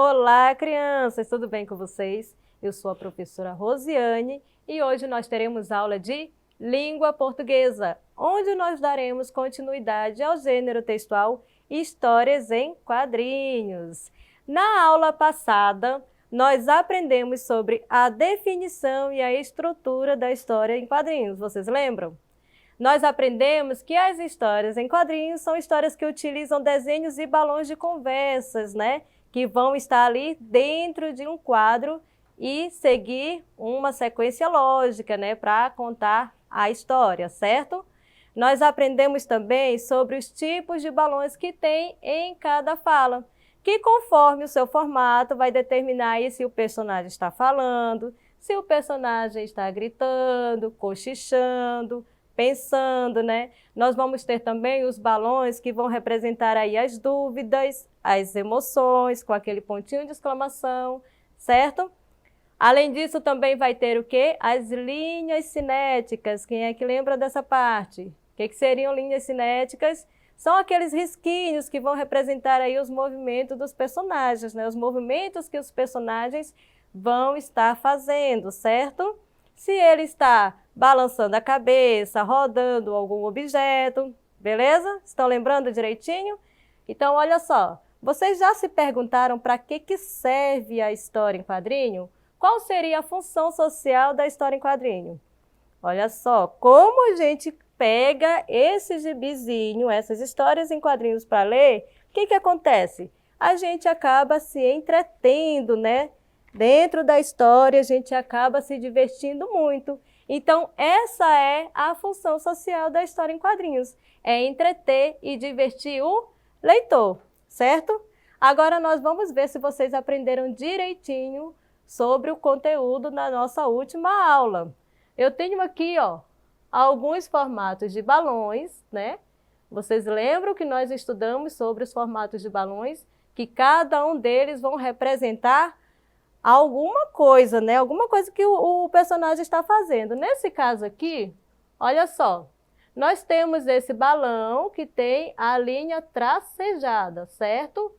Olá, crianças! Tudo bem com vocês? Eu sou a professora Rosiane e hoje nós teremos aula de língua portuguesa, onde nós daremos continuidade ao gênero textual Histórias em Quadrinhos. Na aula passada, nós aprendemos sobre a definição e a estrutura da história em quadrinhos. Vocês lembram? Nós aprendemos que as histórias em quadrinhos são histórias que utilizam desenhos e balões de conversas, né? Que vão estar ali dentro de um quadro e seguir uma sequência lógica, né? Para contar a história, certo? Nós aprendemos também sobre os tipos de balões que tem em cada fala, que conforme o seu formato vai determinar aí se o personagem está falando, se o personagem está gritando, cochichando, pensando, né? Nós vamos ter também os balões que vão representar aí as dúvidas, as emoções, com aquele pontinho de exclamação, certo? Além disso, também vai ter o quê? As linhas cinéticas. Quem é que lembra dessa parte? O que seriam linhas cinéticas? São aqueles risquinhos que vão representar aí os movimentos dos personagens, né? Os movimentos que os personagens vão estar fazendo, certo? Se ele está balançando a cabeça, rodando algum objeto, beleza? Estão lembrando direitinho? Então, olha só, vocês já se perguntaram para que serve a história em quadrinho? Qual seria a função social da história em quadrinho? Olha só, como a gente pega esse gibizinho, essas histórias em quadrinhos para ler, o que acontece? A gente acaba se entretendo, né? Dentro da história, a gente acaba se divertindo muito. Então, essa é a função social da história em quadrinhos. É entreter e divertir o leitor, certo? Agora, nós vamos ver se vocês aprenderam direitinho sobre o conteúdo na nossa última aula. Eu tenho aqui, ó, alguns formatos de balões, né? Vocês lembram que nós estudamos sobre os formatos de balões? Que cada um deles vão representar alguma coisa, né? Alguma coisa que o personagem está fazendo. Nesse caso aqui, olha só, nós temos esse balão que tem a linha tracejada, certo?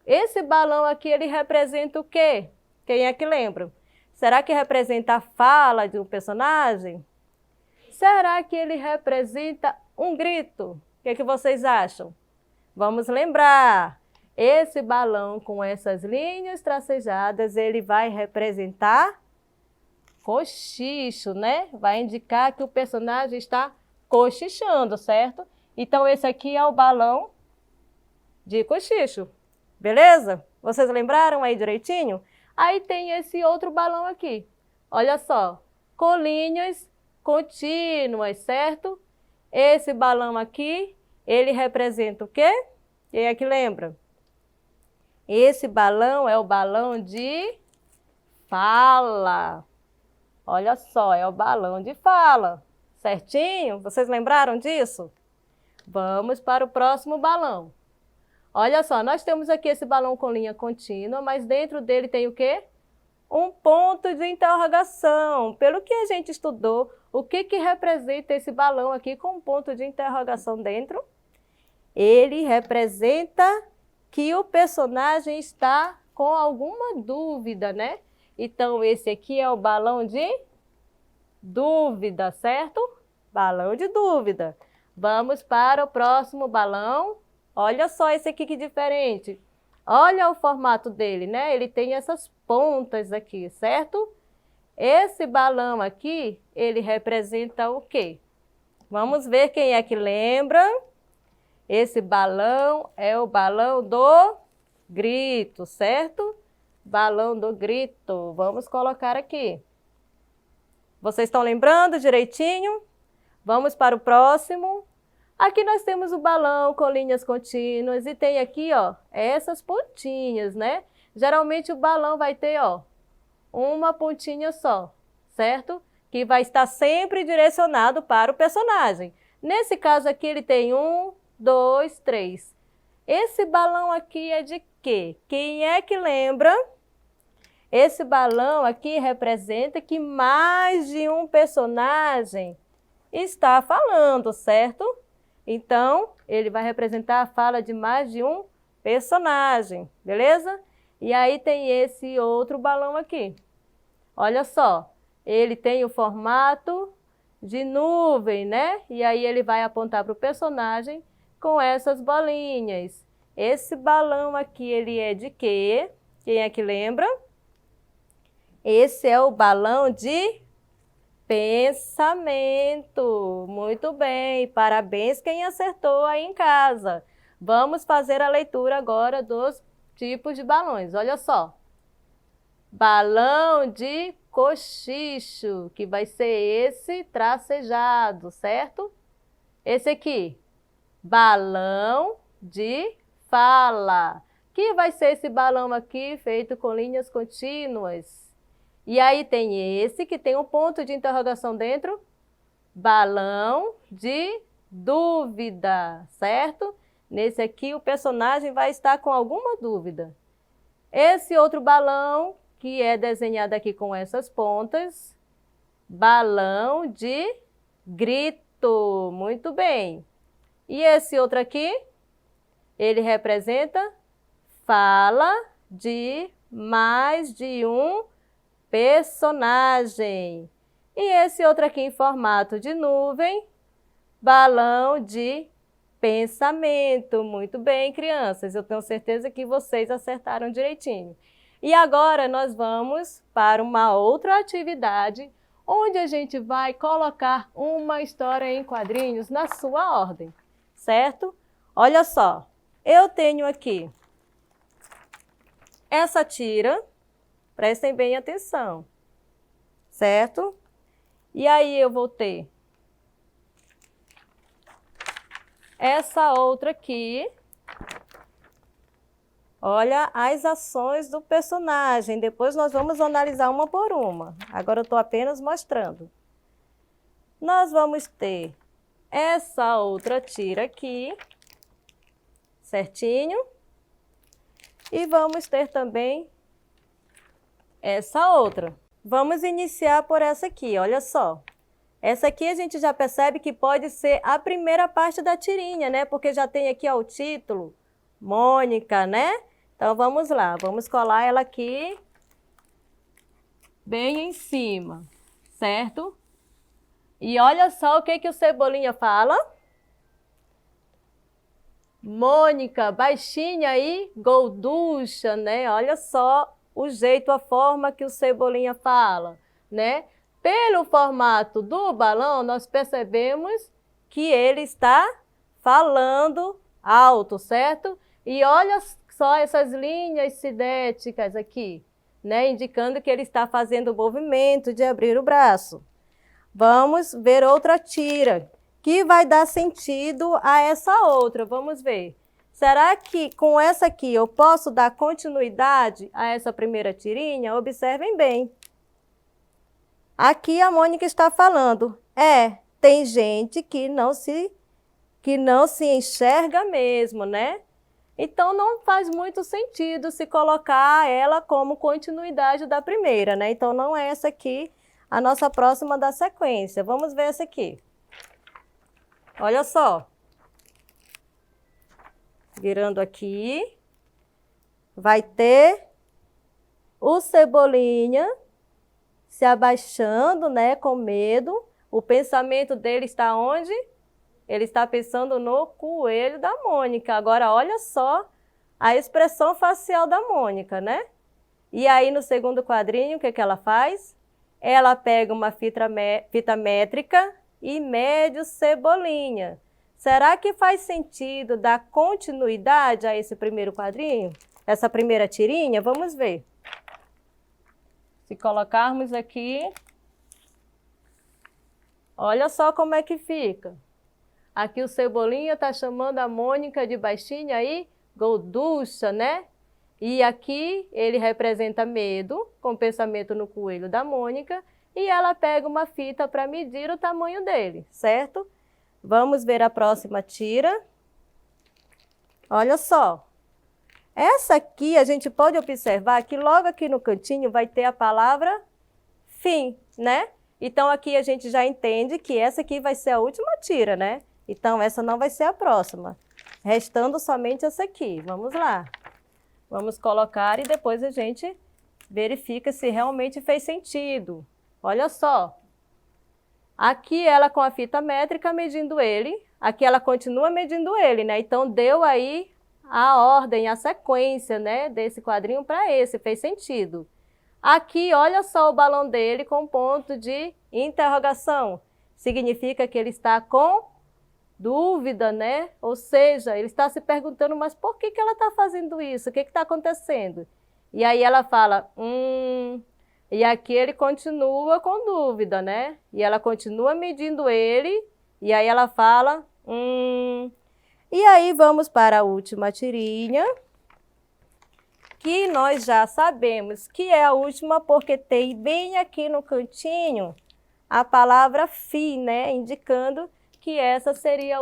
Esse balão aqui, ele representa o quê? Quem é que lembra? Será que representa a fala de um personagem? Será que ele representa um grito? O que vocês acham? Vamos lembrar. Esse balão com essas linhas tracejadas, ele vai representar cochicho, né? Vai indicar que o personagem está cochichando, certo? Então, esse aqui é o balão de cochicho, beleza? Vocês lembraram aí direitinho? Aí tem esse outro balão aqui, olha só, com linhas contínuas, certo? Esse balão aqui, ele representa o quê? Quem é que lembra? Esse balão é o balão de fala. Olha só, é o balão de fala. Certinho? Vocês lembraram disso? Vamos para o próximo balão. Olha só, nós temos aqui esse balão com linha contínua, mas dentro dele tem o quê? Um ponto de interrogação. Pelo que a gente estudou, o que representa esse balão aqui com um ponto de interrogação dentro? Ele representa que o personagem está com alguma dúvida, né? Então, esse aqui é o balão de dúvida, certo? Balão de dúvida. Vamos para o próximo balão. Olha só esse aqui que diferente. Olha o formato dele, né? Ele tem essas pontas aqui, certo? Esse balão aqui, ele representa o quê? Vamos ver quem é que lembra. Esse balão é o balão do grito, certo? Balão do grito. Vamos colocar aqui. Vocês estão lembrando direitinho? Vamos para o próximo. Aqui nós temos o balão com linhas contínuas e tem aqui, ó, essas pontinhas, né? Geralmente o balão vai ter, ó, uma pontinha só, certo? Que vai estar sempre direcionado para o personagem. Nesse caso aqui ele tem 1, 2, 3. Esse balão aqui é de quê? Quem é que lembra? Esse balão aqui representa que mais de um personagem está falando, certo? Então, ele vai representar a fala de mais de um personagem, beleza? E aí tem esse outro balão aqui. Olha só, ele tem o formato de nuvem, né? E aí ele vai apontar para o personagem com essas bolinhas. Esse balão aqui, ele é de quê? Quem é que lembra? Esse é o balão de pensamento. Muito bem, parabéns quem acertou aí em casa. Vamos fazer a leitura agora dos tipos de balões. Olha só. Balão de cochicho, que vai ser esse tracejado, certo? Esse aqui, balão de fala, que vai ser esse balão aqui feito com linhas contínuas. E aí tem esse que tem um ponto de interrogação dentro, balão de dúvida, certo? Nesse aqui o personagem vai estar com alguma dúvida. Esse outro balão, que é desenhado aqui com essas pontas, balão de grito, muito bem. E esse outro aqui, ele representa fala de mais de um personagem. E esse outro aqui em formato de nuvem, balão de pensamento. Muito bem, crianças, eu tenho certeza que vocês acertaram direitinho. E agora nós vamos para uma outra atividade, onde a gente vai colocar uma história em quadrinhos na sua ordem, certo? Olha só, eu tenho aqui essa tira, prestem bem atenção, certo? E aí eu vou ter essa outra aqui. Olha as ações do personagem, depois nós vamos analisar uma por uma. Agora eu estou apenas mostrando. Nós vamos ter essa outra tira aqui, certinho. E vamos ter também essa outra. Vamos iniciar por essa aqui, olha só. Essa aqui a gente já percebe que pode ser a primeira parte da tirinha, né? Porque já tem aqui ó, o título, Mônica, né? Então vamos lá, vamos colar ela aqui bem em cima, certo? E olha só o que o Cebolinha fala. Mônica, baixinha e gorducha, né? Olha só o jeito, a forma que o Cebolinha fala, né? Pelo formato do balão, nós percebemos que ele está falando alto, certo? E olha só essas linhas cinéticas aqui, né? Indicando que ele está fazendo o movimento de abrir o braço. Vamos ver outra tira, que vai dar sentido a essa outra. Vamos ver. Será que com essa aqui eu posso dar continuidade a essa primeira tirinha? Observem bem. Aqui a Mônica está falando, tem gente que não se enxerga mesmo, né? Então não faz muito sentido se colocar ela como continuidade da primeira, né? Então não é essa aqui a nossa próxima da sequência. Vamos ver essa aqui. Olha só. Virando aqui, vai ter o Cebolinha se abaixando, né, com medo. O pensamento dele está onde? Ele está pensando no coelho da Mônica. Agora, olha só a expressão facial da Mônica, né? E aí, no segundo quadrinho, o que que ela faz? Ela pega uma fita métrica e mede o Cebolinha. Será que faz sentido dar continuidade a esse primeiro quadrinho? Essa primeira tirinha? Vamos ver. Se colocarmos aqui, olha só como é que fica. Aqui o Cebolinha está chamando a Mônica de baixinha e gorducha, né? E aqui ele representa medo, com pensamento no coelho da Mônica, e ela pega uma fita para medir o tamanho dele, certo? Vamos ver a próxima tira. Olha só. Essa aqui a gente pode observar que logo aqui no cantinho vai ter a palavra fim, né? Então aqui a gente já entende que essa aqui vai ser a última tira, né? Então essa não vai ser a próxima. Restando somente essa aqui. Vamos lá. Vamos colocar e depois a gente verifica se realmente fez sentido. Olha só. Aqui ela com a fita métrica medindo ele. Aqui ela continua medindo ele, né? Então deu aí a ordem, a sequência, né, desse quadrinho para esse, fez sentido. Aqui, olha só o balão dele com ponto de interrogação. Significa que ele está com dúvida, né? Ou seja, ele está se perguntando, mas por que ela está fazendo isso? O que está acontecendo? E aí ela fala, E aqui ele continua com dúvida, né? E ela continua medindo ele, e aí ela fala, E aí vamos para a última tirinha, que nós já sabemos que é a última porque tem bem aqui no cantinho a palavra fi, né? Indicando que essa seria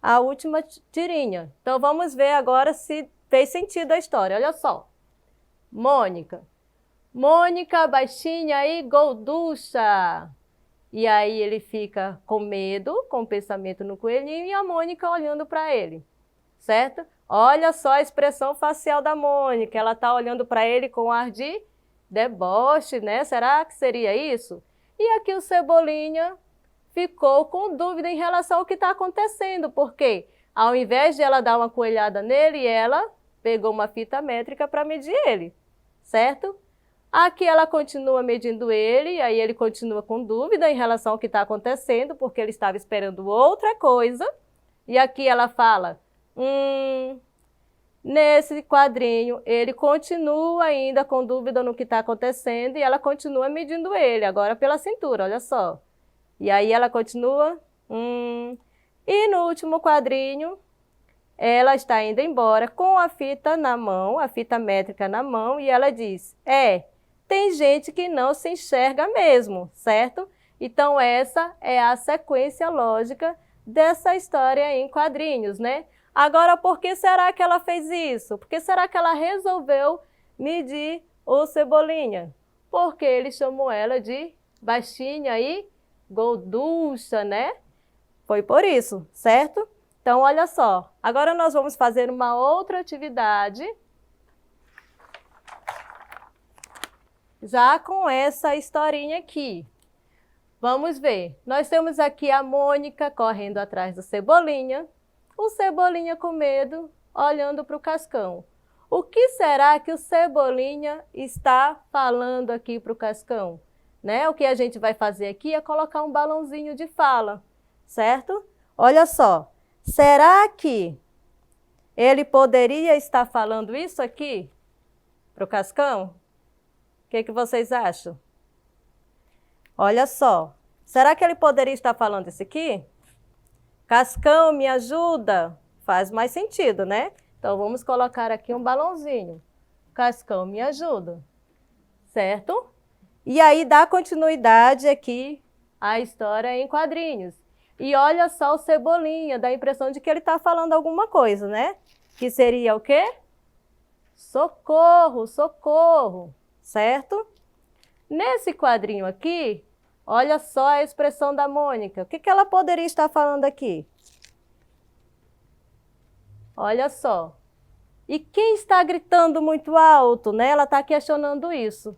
a última tirinha. Então vamos ver agora se fez sentido a história. Olha só. Mônica. Mônica, baixinha e gorducha. E aí ele fica com medo, com o pensamento no coelhinho e a Mônica olhando para ele, certo? Olha só a expressão facial da Mônica, ela está olhando para ele com ar de deboche, né? Será que seria isso? E aqui o Cebolinha ficou com dúvida em relação ao que está acontecendo, porque ao invés de ela dar uma coelhada nele, ela pegou uma fita métrica para medir ele, certo? Aqui ela continua medindo ele, e aí ele continua com dúvida em relação ao que está acontecendo, porque ele estava esperando outra coisa. E aqui ela fala, nesse quadrinho ele continua ainda com dúvida no que está acontecendo, e ela continua medindo ele, agora pela cintura, olha só. E aí ela continua, E no último quadrinho, ela está indo embora com a fita na mão, a fita métrica na mão, e ela diz, tem gente que não se enxerga mesmo, certo? Então essa é a sequência lógica dessa história em quadrinhos, né? Agora, por que será que ela fez isso? Por que será que ela resolveu medir o Cebolinha? Porque ele chamou ela de baixinha e gorducha, né? Foi por isso, certo? Então, olha só. Agora nós vamos fazer uma outra atividade já com essa historinha aqui. Vamos ver. Nós temos aqui a Mônica correndo atrás do Cebolinha, o Cebolinha com medo, olhando para o Cascão. O que será que o Cebolinha está falando aqui para o Cascão? Né? O que a gente vai fazer aqui é colocar um balãozinho de fala, certo? Olha só. Será que ele poderia estar falando isso aqui para o Cascão? O que vocês acham? Olha só. Será que ele poderia estar falando isso aqui? Cascão, me ajuda? Faz mais sentido, né? Então, vamos colocar aqui um balãozinho. Cascão, me ajuda. Certo? E aí, dá continuidade aqui à história em quadrinhos. E olha só o Cebolinha, dá a impressão de que ele está falando alguma coisa, né? Que seria o quê? Socorro, socorro. Certo? Nesse quadrinho aqui, olha só a expressão da Mônica. O que ela poderia estar falando aqui? Olha só. E quem está gritando muito alto, né? Ela está questionando isso,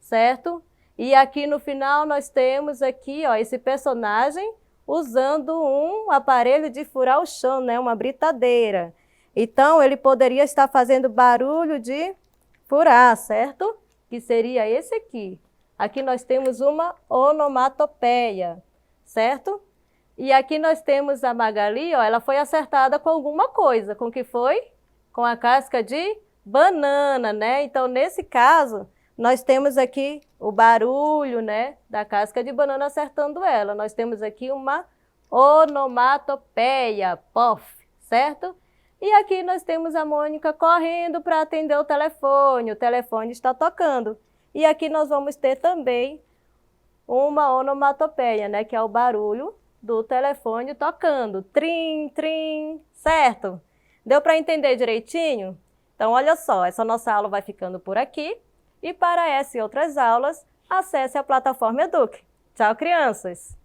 certo? E aqui no final nós temos aqui, ó, esse personagem usando um aparelho de furar o chão, né? Uma britadeira. Então, ele poderia estar fazendo barulho de furar, certo? Que seria esse aqui. Aqui nós temos uma onomatopeia, certo? E aqui nós temos a Magali, ó, ela foi acertada com alguma coisa. Com o que foi? Com a casca de banana, né? Então, nesse caso, nós temos aqui o barulho, né, da casca de banana acertando ela. Nós temos aqui uma onomatopeia, pof, certo? E aqui nós temos a Mônica correndo para atender o telefone está tocando. E aqui nós vamos ter também uma onomatopeia, né, que é o barulho do telefone tocando. Trim, trim, certo? Deu para entender direitinho? Então, olha só, essa nossa aula vai ficando por aqui. E para essa e outras aulas, acesse a plataforma Eduque. Tchau, crianças!